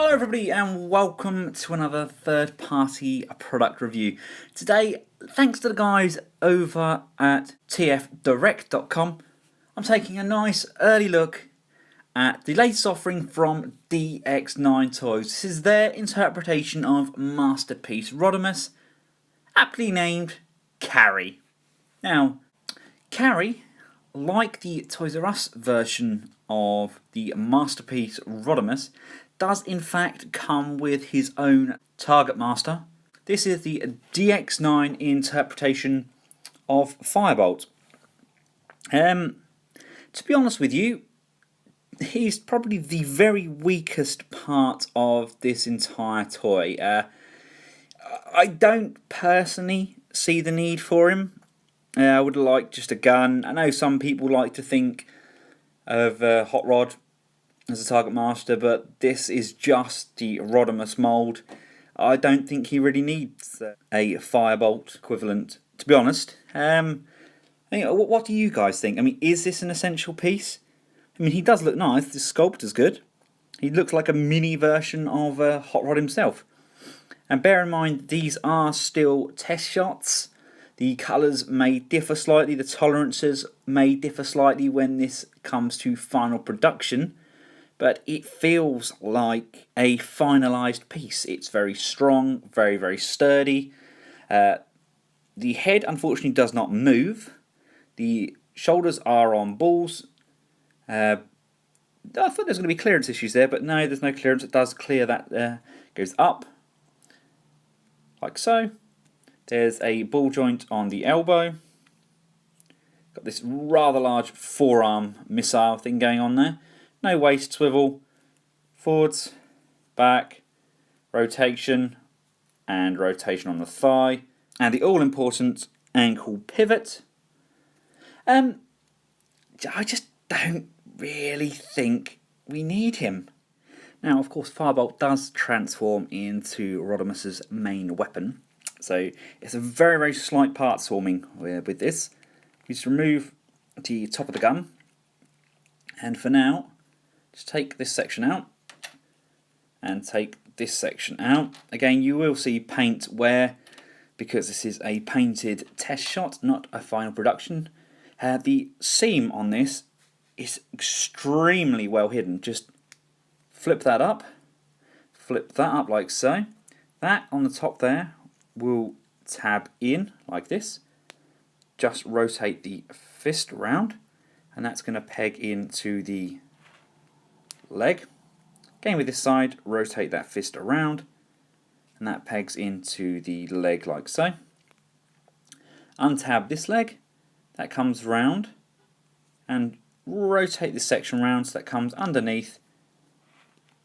Hello everybody and welcome to another third-party product review. Today, thanks to the guys over at tfdirect.com, I'm taking a nice early look at the latest offering from DX9 Toys. This is their interpretation of Masterpiece Rodimus, aptly named Carrie. Now, Carrie, like the Toys R Us version of the Masterpiece Rodimus, does in fact come with his own Target Master. This is the DX9 interpretation of Firebolt. To be honest with you, he's probably the very weakest part of this entire toy. I don't personally see the need for him. I would like just a gun. I know some people like to think of Hot Rod as a Target Master, but this is just the Rodimus mould. I don't think he really needs a Firebolt equivalent, to be honest. What do you guys think? I mean, is this an essential piece? I mean, he does look nice. The sculpt is good. He looks like a mini version of Hot Rod himself. And bear in mind, these are still test shots. The colours may differ slightly, the tolerances may differ slightly when this comes to final production, but it feels like a finalised piece. It's very strong, very, very sturdy. The head, unfortunately, does not move. The shoulders are on balls. I thought there was going to be clearance issues there, but no, there's no clearance. It does clear that, goes up, like so. There's a ball joint on the elbow. Got this rather large forearm missile thing going on there. No waist swivel. Forwards, back, rotation, and rotation on the thigh. And the all-important ankle pivot. I just don't really think we need him. Now, of course, Firebolt does transform into Rodimus's main weapon. So it's a very, very slight part swarming with this. You just remove the top of the gun. And for now, just take this section out. And take this section out. Again, you will see paint wear because this is a painted test shot, not a final production. The seam on this is extremely well hidden. Just flip that up like so. That on the top there will tab in like this. Just rotate the fist around, and that's going to peg into the leg. Again with this side, rotate that fist around, and that pegs into the leg like so. Untab this leg, that comes round, and rotate this section round so that comes underneath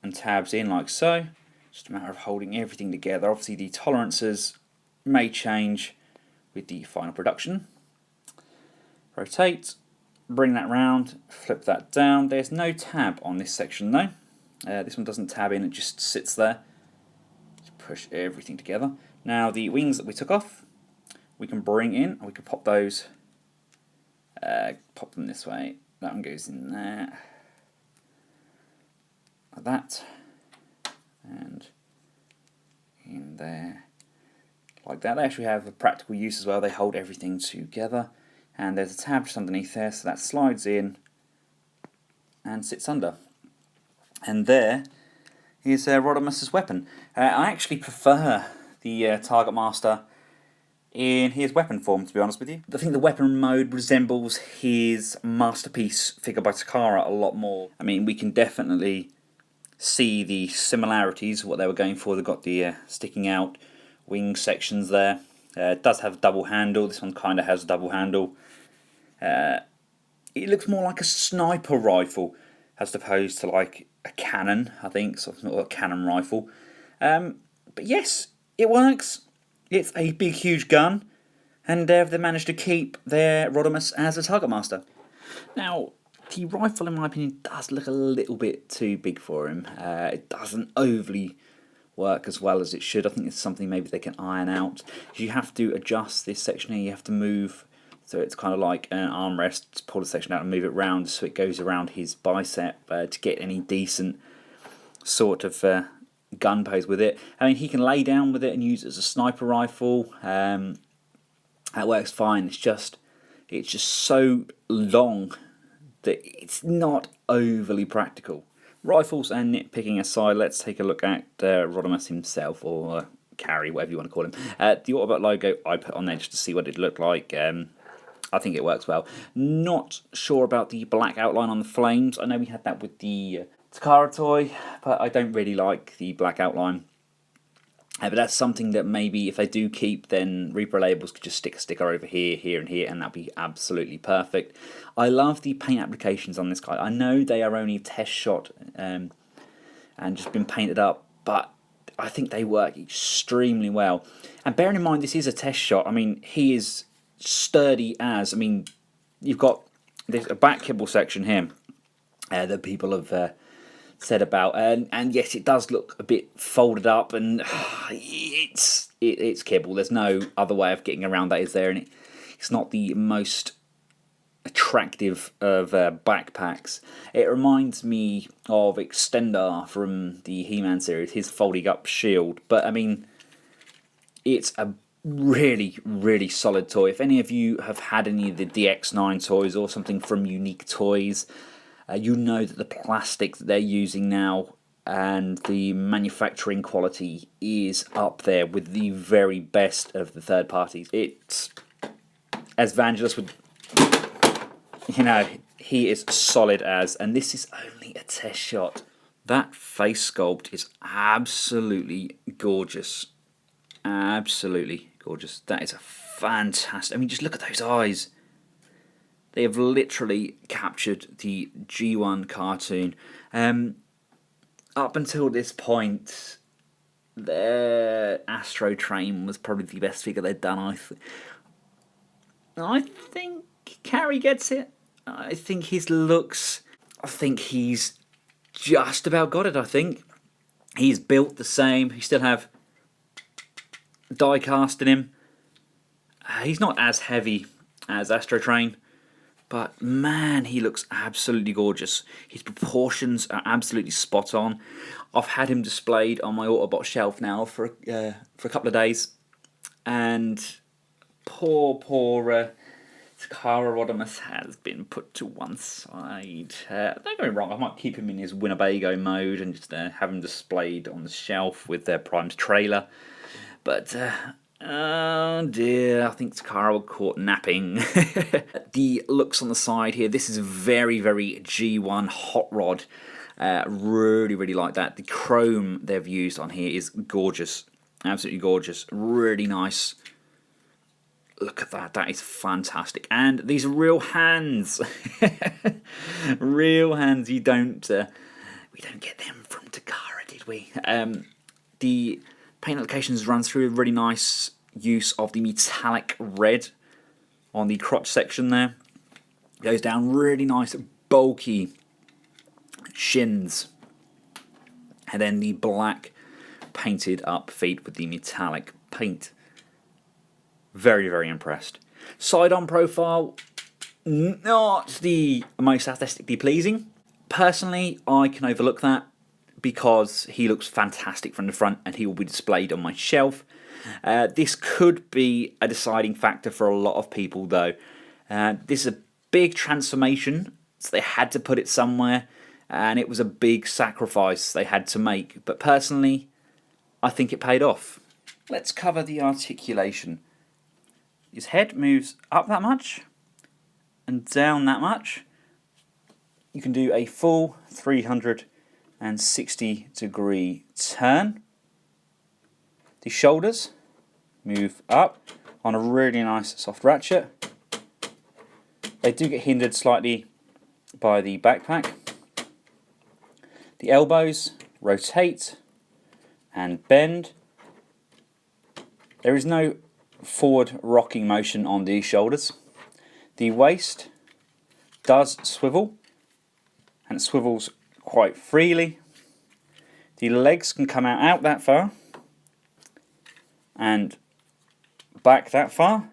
and tabs in like so. Just a matter of holding everything together. Obviously the tolerances may change with the final production. Rotate, bring that round, flip that down. There's no tab on this section though. This one doesn't tab in, it just sits there. Just push everything together. Now the wings that we took off, we can bring in, and we can pop those, pop them this way. That one goes in there, like that, and in there, like that. They actually have a practical use as well. They hold everything together, and there's a tab just underneath there, so that slides in and sits under. And there is Rodimus's weapon. I actually prefer the Target Master in his weapon form, to be honest with you. I think the weapon mode resembles his Masterpiece figure by Takara a lot more. I mean, we can definitely see the similarities, what they were going for. They've got the sticking out wing sections there. It does have a double handle. This one kind of has a double handle. It looks more like a sniper rifle as opposed to like a cannon, I think, so it's not a cannon rifle. But yes, it works. It's a big, huge gun, and they managed to keep their Rodimus as a Target Master. Now, the rifle, in my opinion, does look a little bit too big for him. It doesn't overly work as well as it should. I think it's something maybe they can iron out. You have to adjust this section here. You have to move, so it's kind of like an armrest. To pull the section out and move it round so it goes around his bicep to get any decent sort of gun pose with it. I mean, he can lay down with it and use it as a sniper rifle. That works fine. It's just so long that it's not overly practical. Rifles and nitpicking aside, let's take a look at Rodimus himself, or Carry, whatever you want to call him. The Autobot logo I put on there just to see what it looked like. I think it works well. Not sure about the black outline on the flames. I know we had that with the Takara toy, but I don't really like the black outline. But that's something that maybe if they do keep, then Repro-Labels could just stick a sticker over here, here, and here, and that'd be absolutely perfect. I love the paint applications on this guy. I know they are only a test shot and just been painted up, but I think they work extremely well. And bearing in mind this is a test shot, I mean, he is sturdy as, I mean, you've got there's a back kibble section here that people have said about, and yes, it does look a bit folded up, and it's kibble. There's no other way of getting around that, is there? And it's not the most attractive of backpacks. It reminds me of Extendar from the He-Man series, his folding up shield. But I mean, it's a really, really solid toy. If any of you have had any of the DX9 toys or something from Unique Toys, you know that the plastic that they're using now and the manufacturing quality is up there with the very best of the third parties. It's, as Vangelis would, you know, he is solid as, and this is only a test shot. That face sculpt is absolutely gorgeous. Absolutely gorgeous. That is a fantastic, I mean, just look at those eyes. They have literally captured the G1 cartoon. Up until this point, their Astro Train was probably the best figure they'd done. I think Carrie gets it. I think his looks, I think he's just about got it, I think. He's built the same. He still have die cast in him. He's not as heavy as Astro Train, but man, he looks absolutely gorgeous. His proportions are absolutely spot on. I've had him displayed on my Autobot shelf now for a couple of days, and poor Takara Rodimus has been put to one side. Don't get me wrong, I might keep him in his Winnebago mode and just have him displayed on the shelf with their Prime's trailer. But oh dear, I think Takara was caught napping. The looks on the side here, this is very, very G1 hot rod. Really, really like that. The chrome they've used on here is gorgeous. Absolutely gorgeous. Really nice. Look at that. That is fantastic. And these are real hands. Real hands. We don't get them from Takara, did we? The paint applications run through a really nice use of the metallic red on the crotch section there. Goes down really nice, bulky shins. And then the black painted up feet with the metallic paint. Very, very impressed. Side-on profile, not the most aesthetically pleasing. Personally, I can overlook that because he looks fantastic from the front and he will be displayed on my shelf. This could be a deciding factor for a lot of people though. This is a big transformation, so they had to put it somewhere, and it was a big sacrifice they had to make. But personally, I think it paid off. Let's cover the articulation. His head moves up that much and down that much. You can do a full 360-degree turn. The shoulders move up on a really nice soft ratchet. They do get hindered slightly by the backpack. The elbows rotate and bend. There is no forward rocking motion on these shoulders. The waist does swivel, and it swivels quite freely. The legs can come out that far and back that far.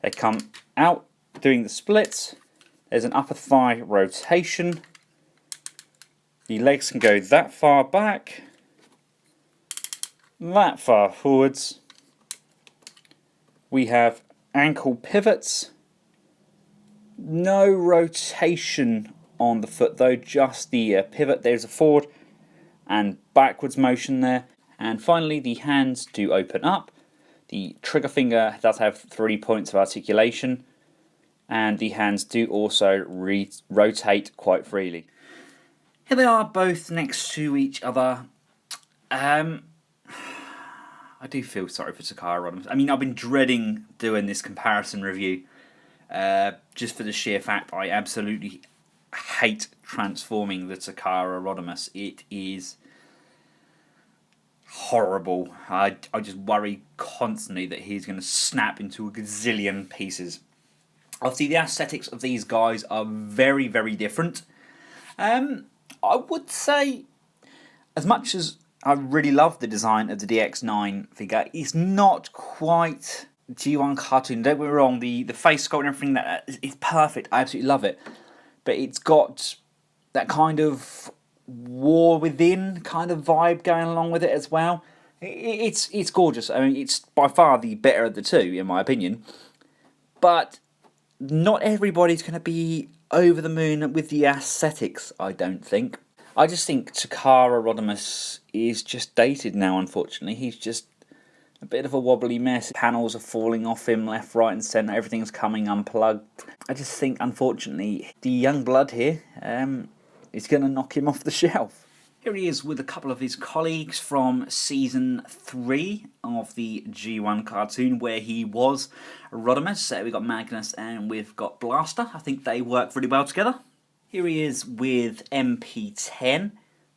They come out doing the splits. There's an upper thigh rotation. The legs can go that far back that far forwards. We have ankle pivots. No rotation on the foot though, just the pivot. There's a forward and backwards motion there. And finally, the hands do open up. The trigger finger does have 3 points of articulation, and the hands do also rotate quite freely. Here they are, both next to each other. I do feel sorry for Takara Rodimus. I mean, I've been dreading doing this comparison review, just for the sheer fact I absolutely hate transforming the Takara Rodimus. It is horrible. I just worry constantly that he's going to snap into a gazillion pieces. Obviously, the aesthetics of these guys are very, very different. I would say, as much as I really love the design of the DX9 figure, it's not quite G1 cartoon. Don't get me wrong, the face sculpt and everything that is perfect. I absolutely love it, but it's got that kind of war within kind of vibe going along with it as well. It's gorgeous. I mean, it's by far the better of the two, in my opinion. But not everybody's going to be over the moon with the aesthetics, I don't think. I just think Takara Rodimus is just dated now, unfortunately. He's just a bit of a wobbly mess. Panels are falling off him left, right and centre. Everything's coming unplugged. I just think, unfortunately, the young blood here is going to knock him off the shelf. Here he is with a couple of his colleagues from Season 3 of the G1 cartoon, where he was Rodimus. We've got Magnus and we've got Blaster. I think they work really well together. Here he is with MP10.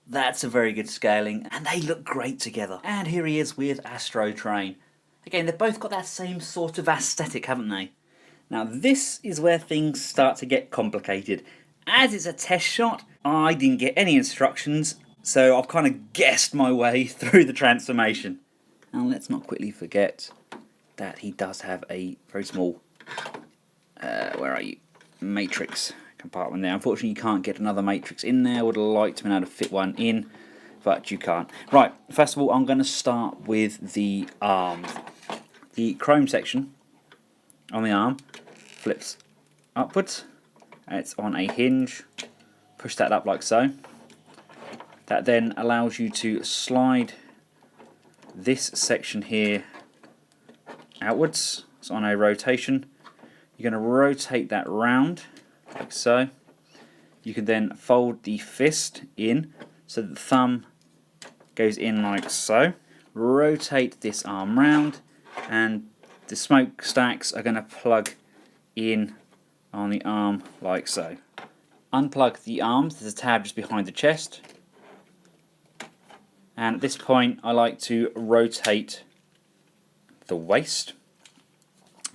That's a very good scaling, and they look great together. And here he is with Astro Train. Again, they've both got that same sort of aesthetic, haven't they? Now, this is where things start to get complicated. As it's a test shot, I didn't get any instructions, so I've kind of guessed my way through the transformation. Now, let's not quickly forget that he does have a very small, matrix compartment there. Unfortunately, you can't get another matrix in there. Would have liked to be able to fit one in, but you can't. Right, first of all, I'm going to start with the arms. The chrome section on the arm flips upwards. It's on a hinge. Push that up like so. That then allows you to slide this section here outwards. It's on a rotation. You're going to rotate that round like so. You can then fold the fist in so that the thumb goes in like so. Rotate this arm round, and the smokestacks are going to plug in on the arm like so. Unplug the arms. There's a tab just behind the chest. And at this point, I like to rotate the waist.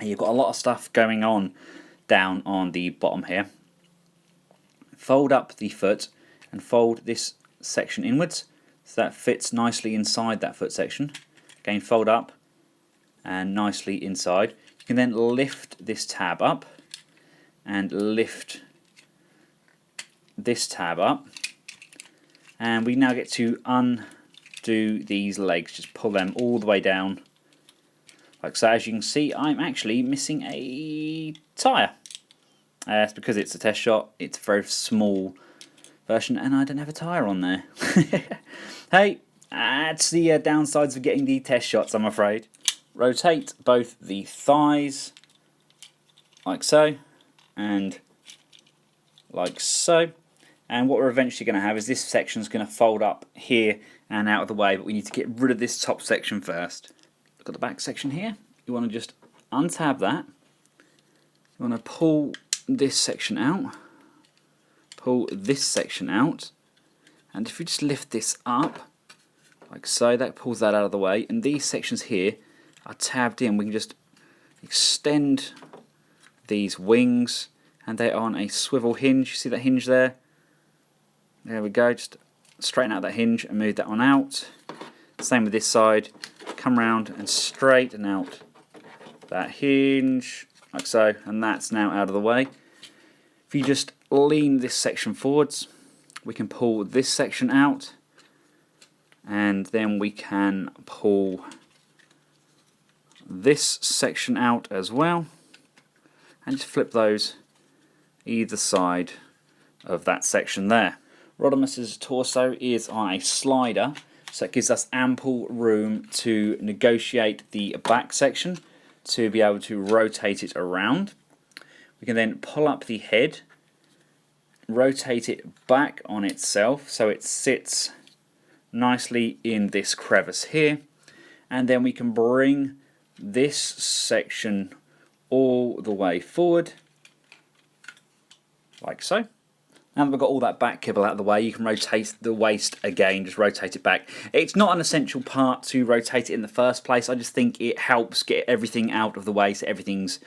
And you've got a lot of stuff going on down on the bottom here. Fold up the foot and fold this section inwards so that fits nicely inside that foot section. Again, fold up and nicely inside. You can then lift this tab up and lift this tab up, and we now get to undo these legs. Just pull them all the way down like so. As you can see, I'm actually missing a tyre. It's because it's a test shot. It's a very small version and I don't have a tyre on there. Hey, that's the downsides of getting the test shots, I'm afraid. Rotate both the thighs like so and like so. And what we're eventually going to have is this section is going to fold up here and out of the way, but we need to get rid of this top section first. Look at the back section here. You want to just untab that. You want to pull this section out, pull this section out, and if you just lift this up like so, that pulls that out of the way, and these sections here are tabbed in. We can just extend these wings, and they are on a swivel hinge. You see that hinge there? There we go. Just straighten out that hinge and move that one out. Same with this side. Come round and straighten out that hinge like so, and that's now out of the way. If you just lean this section forwards, we can pull this section out and then we can pull this section out as well, and just flip those either side of that section there. Rodimus's torso is on a slider, so it gives us ample room to negotiate the back section to be able to rotate it around. We can then pull up the head, rotate it back on itself so it sits nicely in this crevice here, and then we can bring this section all the way forward like so. Now that we've got all that back kibble out of the way, you can rotate the waist again, just rotate it back. It's not an essential part to rotate it in the first place, I just think it helps get everything out of the way so everything's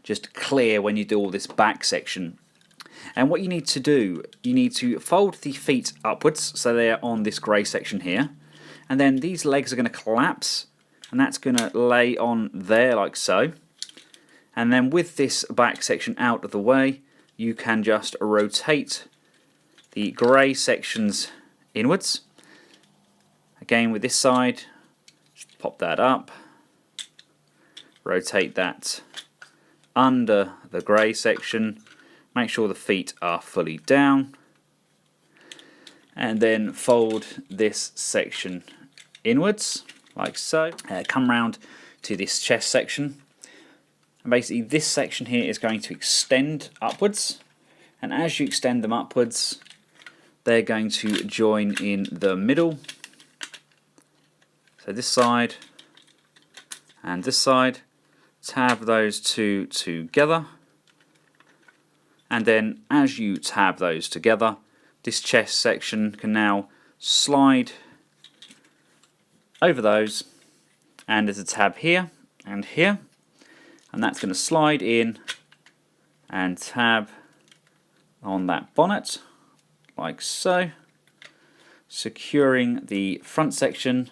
just clear when you do all this back section. And what you need to do, you need to fold the feet upwards so they're on this grey section here, and then these legs are going to collapse, and that's going to lay on there like so. And then with this back section out of the way, you can just rotate the grey sections inwards. Again with this side, just pop that up, rotate that under the grey section, make sure the feet are fully down, and then fold this section inwards like so. Come round to this chest section, and basically this section here is going to extend upwards, and as you extend them upwards they're going to join in the middle. So this side and this side, tab those two together, and then as you tab those together, this chest section can now slide over those, and there's a tab here and here, and that's going to slide in and tab on that bonnet like so, securing the front section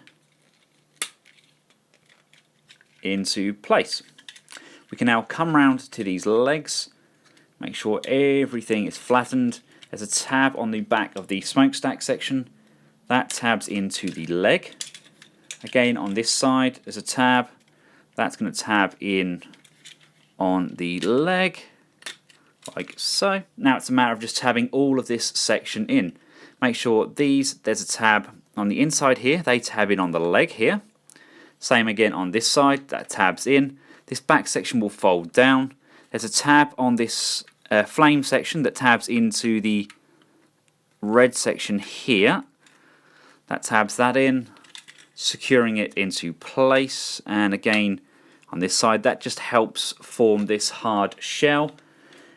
into place. We can now come round to these legs, make sure everything is flattened. There's a tab on the back of the smokestack section, that tabs into the leg. Again on this side there's a tab, that's going to tab in on the leg like so. Now it's a matter of just tabbing all of this section in. Make sure there's a tab on the inside here, they tab in on the leg here. Same again on this side, that tabs in. This back section will fold down. There's a tab on this flame section that tabs into the red section here. That tabs that in, securing it into place. And again on this side, that just helps form this hard shell.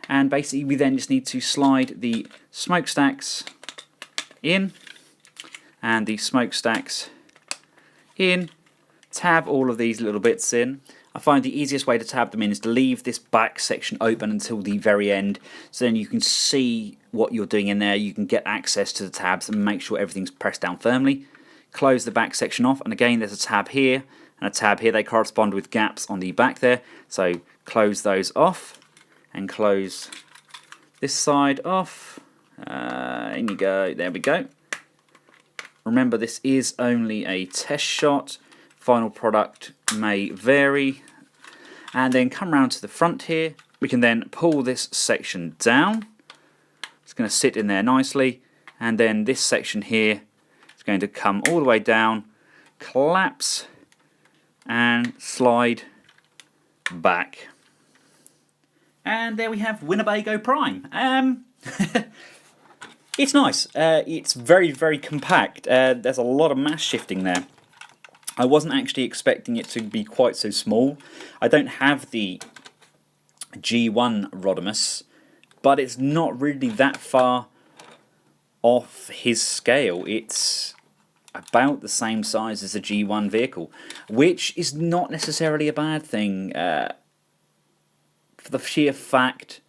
And basically we then just need to slide the smokestacks in and the smokestacks in, tab all of these little bits in. I find the easiest way to tab them in is to leave this back section open until the very end, so then you can see what you're doing in there, you can get access to the tabs and make sure everything's pressed down firmly. Close the back section off, and again there's a tab here and a tab here, they correspond with gaps on the back there, so close those off and close this side off. In you go, there we go. Remember, this is only a test shot, final product may vary. And then come round to the front here, we can then pull this section down. It's going to sit in there nicely, and then this section here is going to come all the way down, collapse and slide back. And there we have Winnebago Prime. It's nice. It's very, very compact. There's a lot of mass shifting there. I wasn't actually expecting it to be quite so small. I don't have the G1 Rodimus, but it's not really that far off his scale. It's about the same size as a G1 vehicle, which is not necessarily a bad thing. For the sheer fact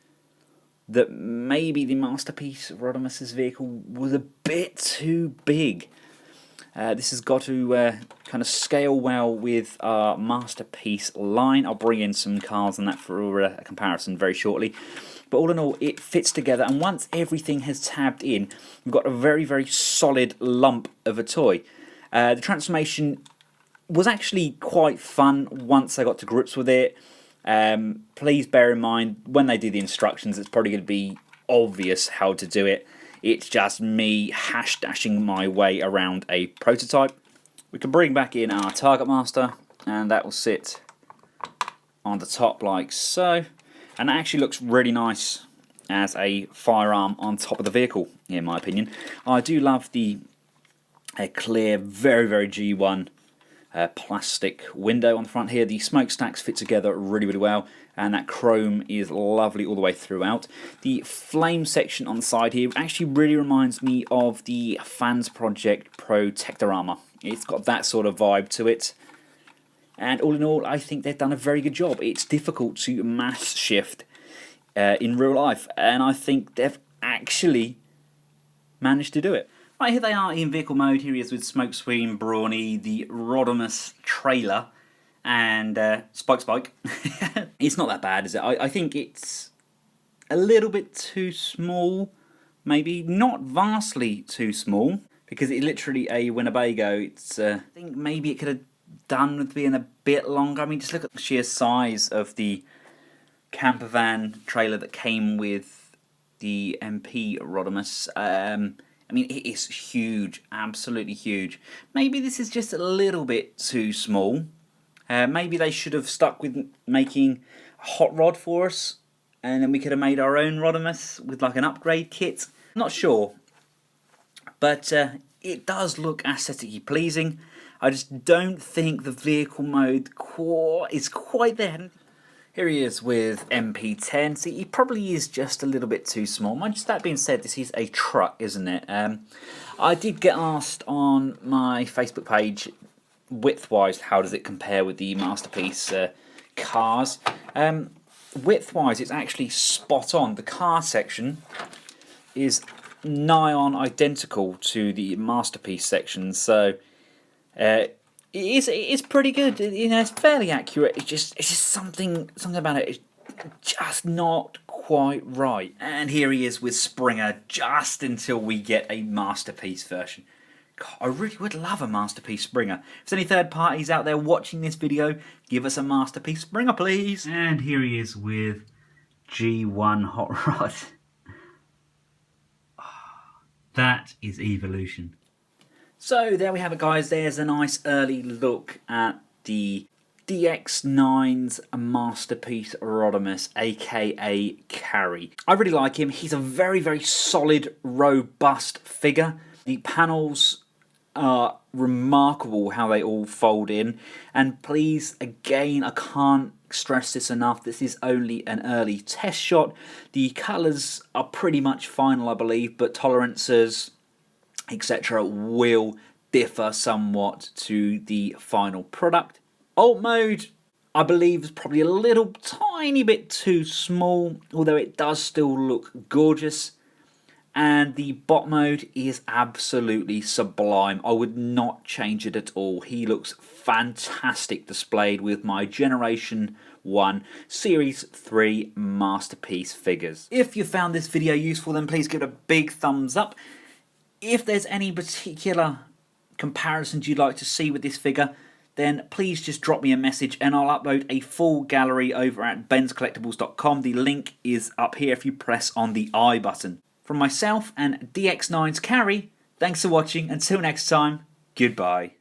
that maybe the Masterpiece Rodimus's vehicle was a bit too big. This has got to kind of scale well with our Masterpiece line. I'll bring in some cars on that for a comparison very shortly. But all in all, it fits together, and once everything has tabbed in, we've got a very, very solid lump of a toy. The transformation was actually quite fun once I got to grips with it. Please bear in mind, when they do the instructions, it's probably going to be obvious how to do it. It's just me hash-dashing my way around a prototype. We can bring back in our target master, and that will sit on the top like so. And that actually looks really nice as a firearm on top of the vehicle, in my opinion. I do love the clear, very, very G1 plastic window on the front here. The smokestacks fit together really, really well, and that chrome is lovely all the way throughout. The flame section on the side here actually really reminds me of the Fans Project Protector Armour. It's got that sort of vibe to it. And all in all, I think they've done a very good job. It's difficult to mass shift in real life, and I think they've actually managed to do it. Right, here they are in vehicle mode. Here he is with Smokescreen, Brawny, the Rodimus trailer, and Spike. It's not that bad, is it? I think it's a little bit too small, maybe not vastly too small, because it's literally a Winnebago. It's I think maybe it could have done with being a bit longer. I mean, just look at the sheer size of the camper van trailer that came with the MP Rodimus. I mean, it is huge, absolutely huge. Maybe this is just a little bit too small. Maybe they should have stuck with making a hot rod for us, and then we could have made our own Rodimus with like an upgrade kit. Not sure, but it does look aesthetically pleasing. I just don't think the vehicle mode is quite there. Here he is with MP10. See, he probably is just a little bit too small. Mind that being said, this is a truck, isn't it? I did get asked on my Facebook page, width-wise, how does it compare with the Masterpiece cars? Width-wise, it's actually spot on. The car section is nigh on identical to the Masterpiece section, so it is pretty good. You know, it's fairly accurate. It's just something about it is just not quite right. And here he is with Springer, just until we get a Masterpiece version. God, I really would love a Masterpiece Springer. If there's any third parties out there watching this video, give us a Masterpiece Springer, please. And here he is with G1 Hot Rod. That is evolution. So there we have it, guys. There's a nice early look at the DX9's Masterpiece Rodimus, aka Carry. I really like him. He's a very, very solid, robust figure. The panels are remarkable how they all fold in. And please, again, I can't stress this enough, this is only an early test shot. The colours are pretty much final, I believe, but tolerances, etc. will differ somewhat to the final product. Alt mode, I believe, is probably a little tiny bit too small, although it does still look gorgeous. And the bot mode is absolutely sublime. I would not change it at all. He looks fantastic displayed with my Generation 1 Series 3 Masterpiece figures. If you found this video useful, then please give it a big thumbs up. If there's any particular comparisons you'd like to see with this figure, then please just drop me a message and I'll upload a full gallery over at benscollectables.com. The link is up here if you press on the I button. From myself and DX9's Carry, thanks for watching. Until next time, goodbye.